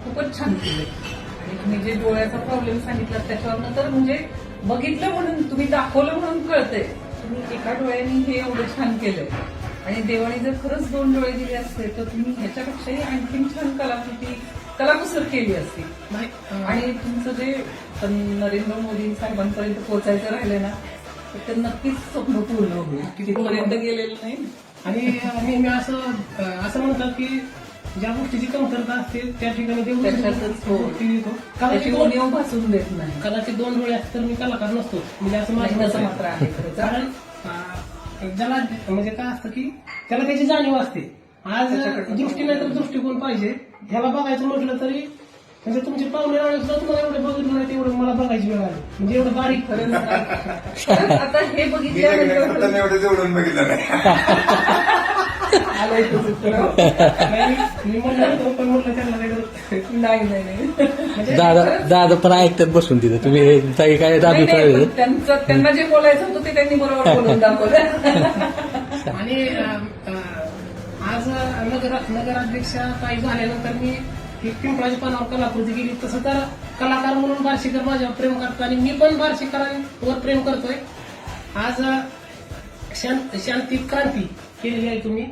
खूपच छान केले. आणि तुम्ही जे डोळ्याचा प्रॉब्लेम सांगितला त्याच्यावरनं तर म्हणजे बघितलं म्हणून, तुम्ही दाखवलं म्हणून कळतंय. तुम्ही एका डोळ्याने हे एवढं छान केलंय. आणि देवाने जर खरंच 2 डोळे दिले असते तर तुम्ही ह्याच्यापेक्षाही आणखीन छान कलाकुसर केली असती. आणि तुमचं जे नरेंद्र मोदी साहेबांपर्यंत पोहोचायचं राहिलं ना, तर ते नक्कीच स्वप्न पूर्ण होईल. तिथपर्यंत गेलेलं नाही. आणि मी असं म्हणतात की ज्या गोष्टीची कमतरता असते त्या ठिकाणी देव त्याच्यातच हो. येतो. त्याची उणीव भासून देत नाही. कदाचित 2 डोळे असते तर मी कलाकार नसतो, म्हणजे असं माझं मत तसं आहे. मात्र आहे खरंच. कारण ज्याला म्हणजे काय असतं की त्याला त्याची जाणीव असते. आज दृष्टी नाही तर दृष्टिकोन पाहिजे. ह्याला बघायचं म्हटलं तरी म्हणजे तुमचे पाहुणे रावळे सुद्धा तुम्हाला एवढे बघितलं नाही तेवढं मला बघायची वेळ आली. म्हणजे एवढं बारीक खरंच आता हे बघितल्यानंतर एवढं जेवढून बघितलं नाही. आलंय तुझं उत्तर. मी म्हटलं होतं पण म्हटलं त्यांना नाही नाही नाही. म्हणजे दादा पण ऐकतात बसून तिथं. तुम्ही ताई काय नाही, अभिप्राय नाही, पण त्यांना जे बोलायचं होतं ते त्यांनी बरोबर बोलून दाखवलं. आणि आज नगराध्यक्षा काही झाल्यानंतर मी एक पिंपळाच्या पानावर कलाकृती केली. तसं तर कलाकार म्हणून बार्शीकर माझ्यावर प्रेम करतो आणि मी पण बार्शीकरांवर प्रेम करतोय. आज शांती क्रांती केलेली आहे तुम्ही,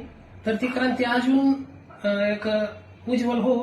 तर ती क्रांती अजून एक उज्ज्वल हो